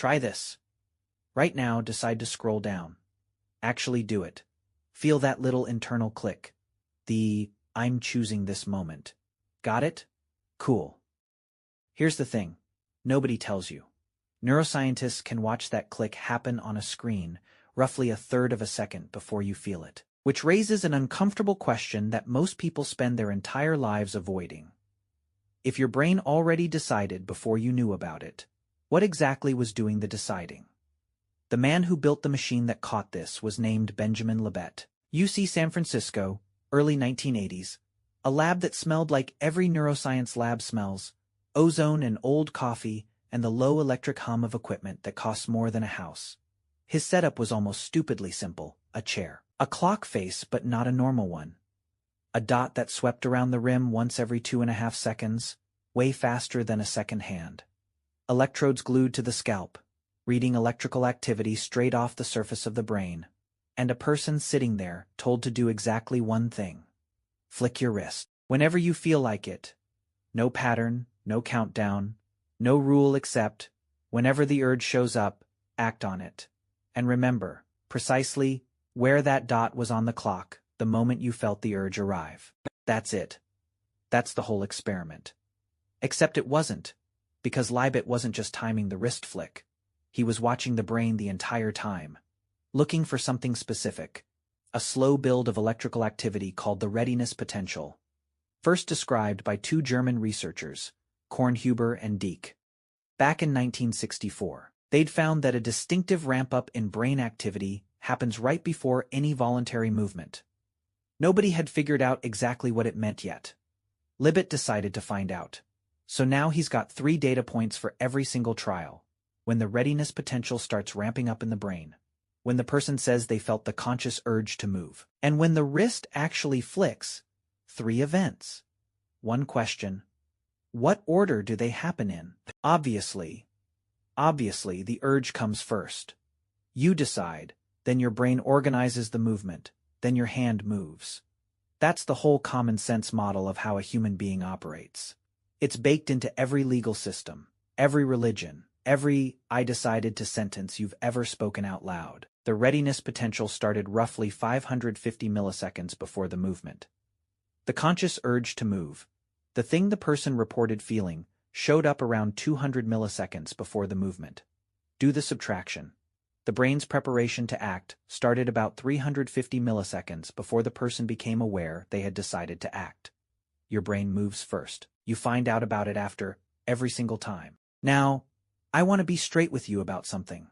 Try this. Right now, decide to scroll down. Actually do it. Feel that little internal click. The "I'm choosing this" moment. Got it? Cool. Here's the thing. Nobody tells you. Neuroscientists can watch that click happen on a screen roughly a third of a second before you feel it, which raises an uncomfortable question that most people spend their entire lives avoiding. If your brain already decided before you knew about it, what exactly was doing the deciding? The man who built the machine that caught this was named Benjamin Libet, UC San Francisco, early 1980s, a lab that smelled like every neuroscience lab smells: ozone and old coffee and the low electric hum of equipment that costs more than a house. His setup was almost stupidly simple: a chair, a clock face but not a normal one, a dot that swept around the rim once every 2.5 seconds, way faster than a second hand, electrodes glued to the scalp, reading electrical activity straight off the surface of the brain, and a person sitting there told to do exactly one thing: flick your wrist whenever you feel like it. No pattern, no countdown, no rule except, whenever the urge shows up, act on it. And remember, precisely where that dot was on the clock the moment you felt the urge arrive. That's it. That's the whole experiment. Except it wasn't, because Libet wasn't just timing the wrist flick. He was watching the brain the entire time, looking for something specific, a slow build of electrical activity called the readiness potential, first described by two German researchers, Kornhuber and Dieck. Back in 1964, they'd found that a distinctive ramp-up in brain activity happens right before any voluntary movement. Nobody had figured out exactly what it meant yet. Libet decided to find out. So now he's got 3 data points for every single trial: when the readiness potential starts ramping up in the brain, when the person says they felt the conscious urge to move, and when the wrist actually flicks. 3 events. 1 question: what order do they happen in? Obviously, the urge comes first. You decide, then your brain organizes the movement, then your hand moves. That's the whole common sense model of how a human being operates. It's baked into every legal system, every religion, every "I decided to" sentence you've ever spoken out loud. The readiness potential started roughly 550 milliseconds before the movement. The conscious urge to move, the thing the person reported feeling, showed up around 200 milliseconds before the movement. Do the subtraction. The brain's preparation to act started about 350 milliseconds before the person became aware they had decided to act. Your brain moves first. You find out about it after, every single time. Now, I want to be straight with you about something,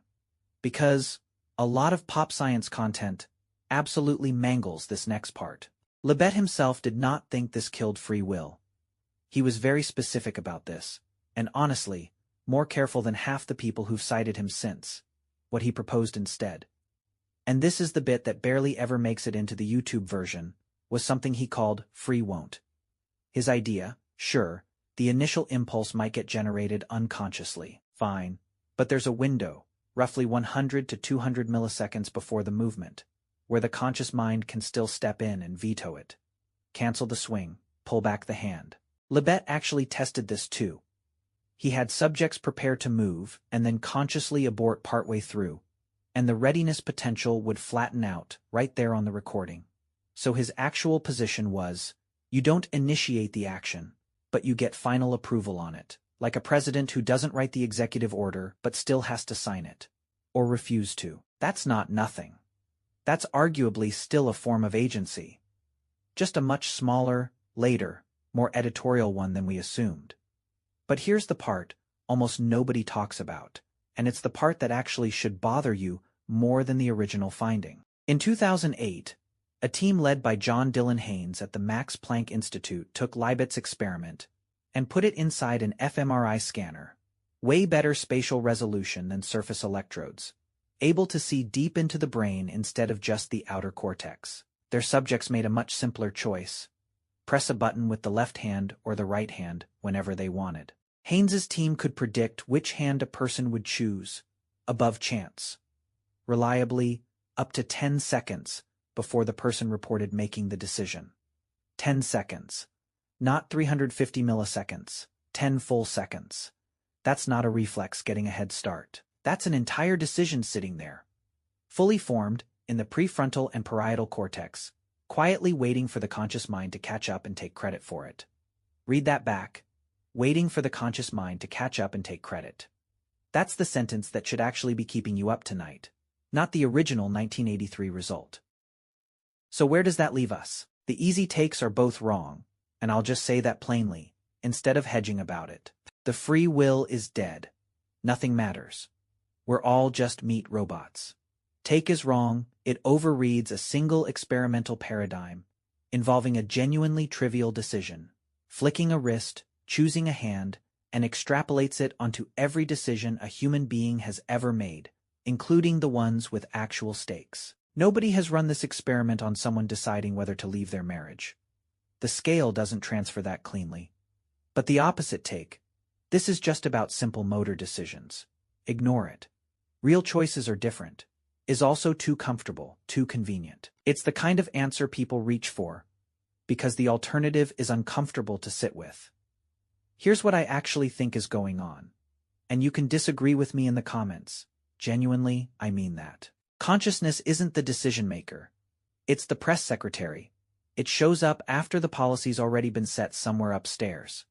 because a lot of pop science content absolutely mangles this next part. Libet himself did not think this killed free will. He was very specific about this, and honestly, more careful than half the people who've cited him since. What he proposed instead, and this is the bit that barely ever makes it into the YouTube version, was something he called free won't. His idea: sure, the initial impulse might get generated unconsciously, fine, but there's a window, roughly 100 to 200 milliseconds before the movement, where the conscious mind can still step in and veto it. Cancel the swing, pull back the hand. Libet actually tested this too. He had subjects prepare to move and then consciously abort partway through, and the readiness potential would flatten out right there on the recording. So his actual position was, you don't initiate the action, but you get final approval on it, like a president who doesn't write the executive order but still has to sign it, or refuse to. That's not nothing. That's arguably still a form of agency. Just a much smaller, later, more editorial one than we assumed. But here's the part almost nobody talks about, and it's the part that actually should bother you more than the original finding. In 2008, a team led by John Dylan Haynes at the Max Planck Institute took Libet's experiment and put it inside an fMRI scanner, way better spatial resolution than surface electrodes, able to see deep into the brain instead of just the outer cortex. Their subjects made a much simpler choice: press a button with the left hand or the right hand whenever they wanted. Haynes's team could predict which hand a person would choose, above chance, reliably, up to 10 seconds before the person reported making the decision. 10 seconds. Not 350 milliseconds. 10 full seconds. That's not a reflex getting a head start. That's an entire decision sitting there, fully formed, in the prefrontal and parietal cortex, quietly waiting for the conscious mind to catch up and take credit for it. Read that back. Waiting for the conscious mind to catch up and take credit. That's the sentence that should actually be keeping you up tonight, not the original 1983 result. So where does that leave us? The easy takes are both wrong, and I'll just say that plainly, instead of hedging about it. The free will is dead. Nothing matters. We're all just meat robots. Take is wrong. It overreads a single experimental paradigm involving a genuinely trivial decision, flicking a wrist, choosing a hand, and extrapolates it onto every decision a human being has ever made, including the ones with actual stakes. Nobody has run this experiment on someone deciding whether to leave their marriage. The scale doesn't transfer that cleanly. But the opposite take. This is just about simple motor decisions. Ignore it. Real choices are different. Is also too comfortable, too convenient. It's the kind of answer people reach for, because the alternative is uncomfortable to sit with. Here's what I actually think is going on. And you can disagree with me in the comments. Genuinely, I mean that. Consciousness isn't the decision-maker. It's the press secretary. It shows up after the policy's already been set somewhere upstairs.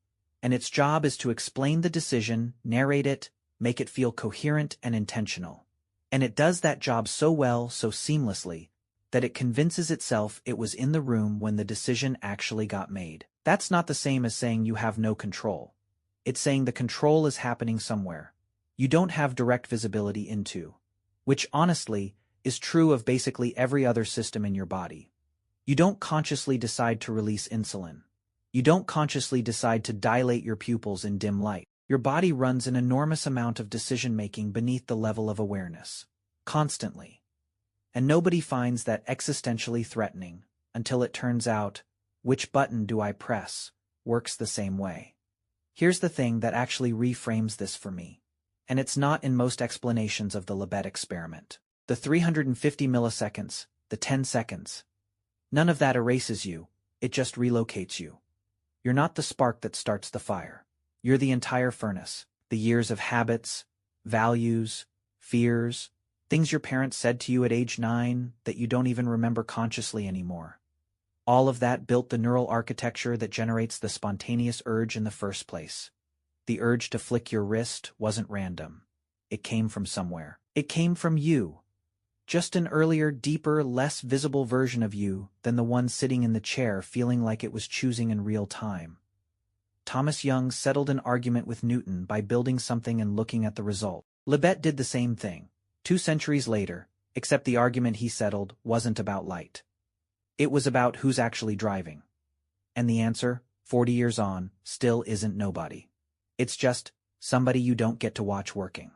And its job is to explain the decision, narrate it, make it feel coherent and intentional. And it does that job so well, so seamlessly, that it convinces itself it was in the room when the decision actually got made. That's not the same as saying you have no control. It's saying the control is happening somewhere. You don't have direct visibility into. Which, honestly, is true of basically every other system in your body. You don't consciously decide to release insulin. You don't consciously decide to dilate your pupils in dim light. Your body runs an enormous amount of decision-making beneath the level of awareness. Constantly. And nobody finds that existentially threatening until it turns out, which button do I press, works the same way. Here's the thing that actually reframes this for me. And it's not in most explanations of the Libet experiment. The 350 milliseconds, the 10 seconds. None of that erases you, it just relocates you. You're not the spark that starts the fire. You're the entire furnace. The years of habits, values, fears, things your parents said to you at age 9 that you don't even remember consciously anymore. All of that built the neural architecture that generates the spontaneous urge in the first place. The urge to flick your wrist wasn't random. It came from somewhere. It came from you. Just an earlier, deeper, less visible version of you than the one sitting in the chair feeling like it was choosing in real time. Thomas Young settled an argument with Newton by building something and looking at the result. Libet did the same thing, 2 centuries later, except the argument he settled wasn't about light. It was about who's actually driving. And the answer, 40 years on, still isn't nobody. It's just somebody you don't get to watch working.